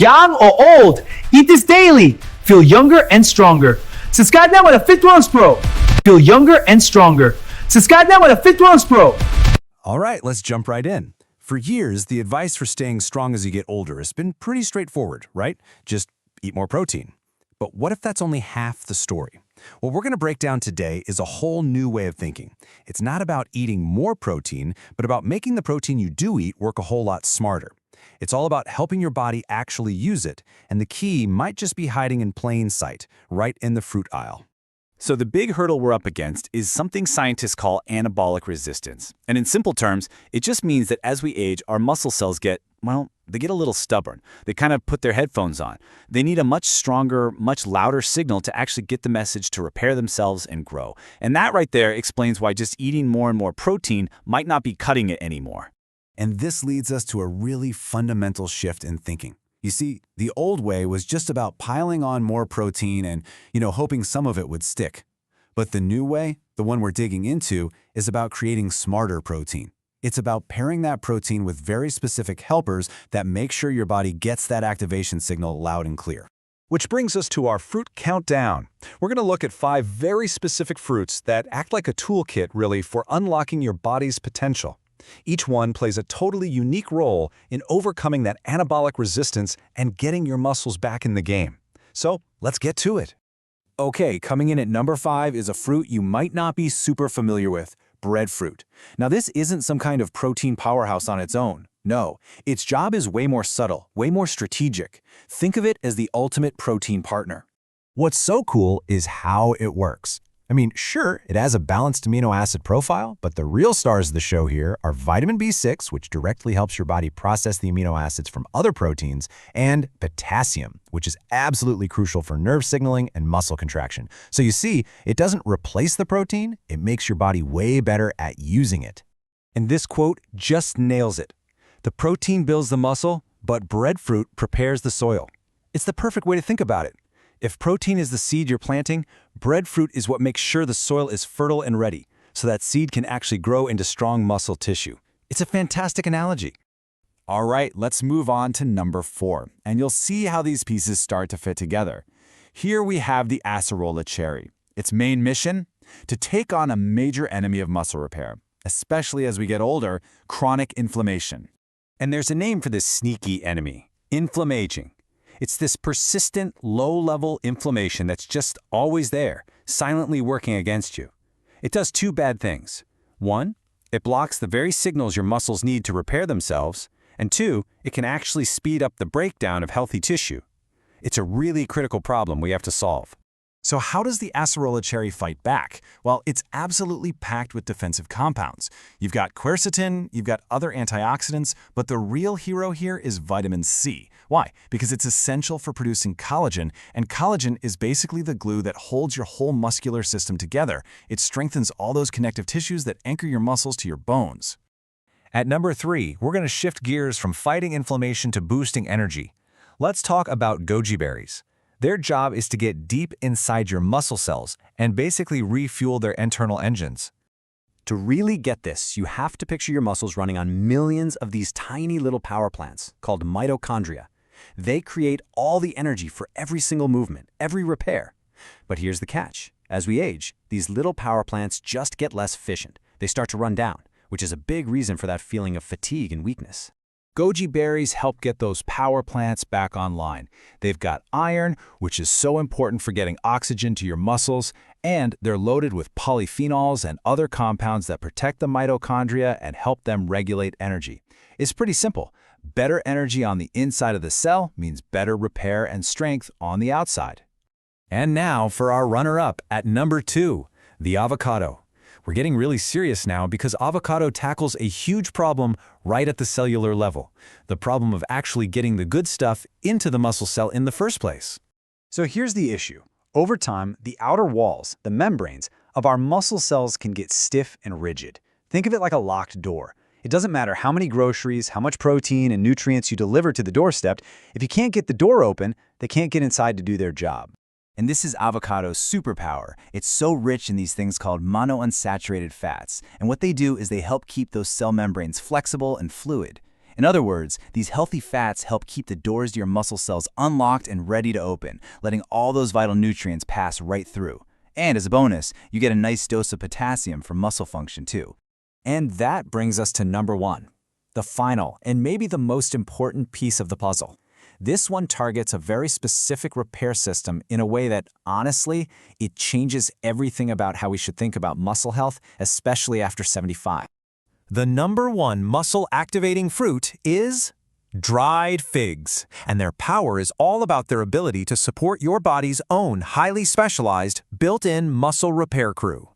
Young or old, eat this daily. Feel younger and stronger. Subscribe now with a FitwellXpro. Feel younger and stronger. Subscribe now with a FitwellXpro. All right, let's jump right in. For years, the advice for staying strong as you get older has been pretty straightforward, right? Just eat more protein. But what if that's only half the story? What we're going to break down today is a whole new way of thinking. It's not about eating more protein, but about making the protein you do eat work a whole lot smarter. It's all about helping your body actually use it, and the key might just be hiding in plain sight, right in the fruit aisle. So the big hurdle we're up against is something scientists call anabolic resistance. And in simple terms, it just means that as we age, our muscle cells get, they get a little stubborn. They kind of put their headphones on. They need a much stronger, much louder signal to actually get the message to repair themselves and grow. And that right there explains why just eating more and more protein might not be cutting it anymore. And this leads us to a really fundamental shift in thinking. You see, the old way was just about piling on more protein and, hoping some of it would stick. But the new way, the one we're digging into, is about creating smarter protein. It's about pairing that protein with very specific helpers that make sure your body gets that activation signal loud and clear. Which brings us to our fruit countdown. We're going to look at 5 very specific fruits that act like a toolkit, really, for unlocking your body's potential. Each one plays a totally unique role in overcoming that anabolic resistance and getting your muscles back in the game. So let's get to it. Okay, coming in at number 5 is a fruit you might not be super familiar with, breadfruit. Now this isn't some kind of protein powerhouse on its own. No, its job is way more subtle, way more strategic. Think of it as the ultimate protein partner. What's so cool is how it works. Sure, it has a balanced amino acid profile, but the real stars of the show here are vitamin B6, which directly helps your body process the amino acids from other proteins, and potassium, which is absolutely crucial for nerve signaling and muscle contraction. So you see, it doesn't replace the protein, it makes your body way better at using it. And this quote just nails it. The protein builds the muscle, but breadfruit prepares the soil. It's the perfect way to think about it. If protein is the seed you're planting, breadfruit is what makes sure the soil is fertile and ready, so that seed can actually grow into strong muscle tissue. It's a fantastic analogy. All right, let's move on to number 4, and you'll see how these pieces start to fit together. Here we have the acerola cherry. Its main mission? To take on a major enemy of muscle repair, especially as we get older, chronic inflammation. And there's a name for this sneaky enemy, inflammaging. It's this persistent, low-level inflammation that's just always there, silently working against you. It does 2 bad things. 1, it blocks the very signals your muscles need to repair themselves, and 2, it can actually speed up the breakdown of healthy tissue. It's a really critical problem we have to solve. So how does the acerola cherry fight back? Well, it's absolutely packed with defensive compounds. You've got quercetin, you've got other antioxidants, but the real hero here is vitamin C. Why? Because it's essential for producing collagen, and collagen is basically the glue that holds your whole muscular system together. It strengthens all those connective tissues that anchor your muscles to your bones. At number 3, we're going to shift gears from fighting inflammation to boosting energy. Let's talk about goji berries. Their job is to get deep inside your muscle cells and basically refuel their internal engines. To really get this, you have to picture your muscles running on millions of these tiny little power plants called mitochondria. They create all the energy for every single movement, every repair. But here's the catch. As we age, these little power plants just get less efficient. They start to run down, which is a big reason for that feeling of fatigue and weakness. Goji berries help get those power plants back online. They've got iron, which is so important for getting oxygen to your muscles, and they're loaded with polyphenols and other compounds that protect the mitochondria and help them regulate energy. It's pretty simple. Better energy on the inside of the cell means better repair and strength on the outside. And now for our runner-up at number 2, the avocado. We're getting really serious now because avocado tackles a huge problem right at the cellular level, the problem of actually getting the good stuff into the muscle cell in the first place. So here's the issue. Over time, the outer walls, the membranes, of our muscle cells can get stiff and rigid. Think of it like a locked door. It doesn't matter how many groceries, how much protein and nutrients you deliver to the doorstep, if you can't get the door open, they can't get inside to do their job. And this is avocado's superpower. It's so rich in these things called monounsaturated fats. And what they do is they help keep those cell membranes flexible and fluid. In other words, these healthy fats help keep the doors to your muscle cells unlocked and ready to open, letting all those vital nutrients pass right through. And as a bonus, you get a nice dose of potassium for muscle function too. And that brings us to number 1, the final and maybe the most important piece of the puzzle. This one targets a very specific repair system in a way that, honestly, it changes everything about how we should think about muscle health, especially after 75. The number 1 muscle-activating fruit is dried figs, and their power is all about their ability to support your body's own highly specialized, built-in muscle repair crew.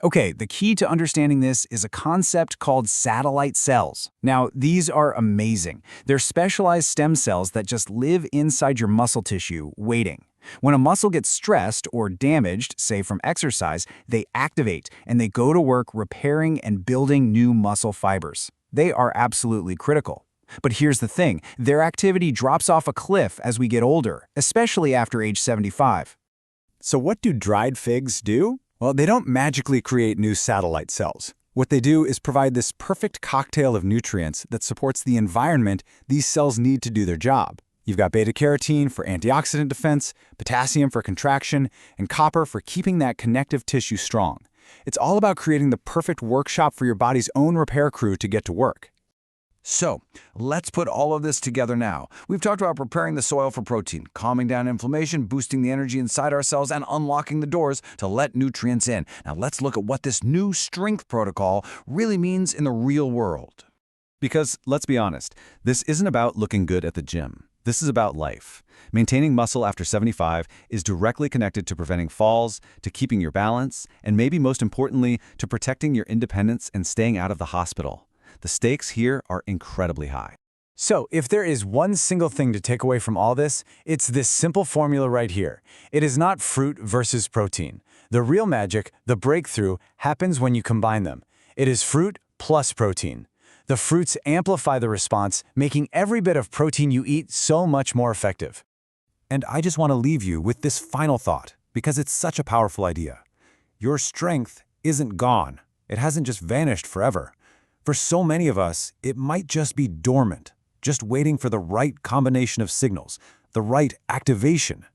Okay, the key to understanding this is a concept called satellite cells. Now, these are amazing. They're specialized stem cells that just live inside your muscle tissue, waiting. When a muscle gets stressed or damaged, say from exercise, they activate and they go to work repairing and building new muscle fibers. They are absolutely critical. But here's the thing, their activity drops off a cliff as we get older, especially after age 75. So what do dried figs do? Well, they don't magically create new satellite cells. What they do is provide this perfect cocktail of nutrients that supports the environment these cells need to do their job. You've got beta-carotene for antioxidant defense, potassium for contraction, and copper for keeping that connective tissue strong. It's all about creating the perfect workshop for your body's own repair crew to get to work. So, let's put all of this together now. We've talked about preparing the soil for protein, calming down inflammation, boosting the energy inside our cells, and unlocking the doors to let nutrients in. Now let's look at what this new strength protocol really means in the real world. Because, let's be honest, this isn't about looking good at the gym. This is about life. Maintaining muscle after 75 is directly connected to preventing falls, to keeping your balance, and maybe most importantly, to protecting your independence and staying out of the hospital. The stakes here are incredibly high. So, if there is one single thing to take away from all this, it's this simple formula right here. It is not fruit versus protein. The real magic, the breakthrough, happens when you combine them. It is fruit plus protein. The fruits amplify the response, making every bit of protein you eat so much more effective. And I just want to leave you with this final thought, because it's such a powerful idea. Your strength isn't gone. It hasn't just vanished forever. For so many of us, it might just be dormant, just waiting for the right combination of signals, the right activation.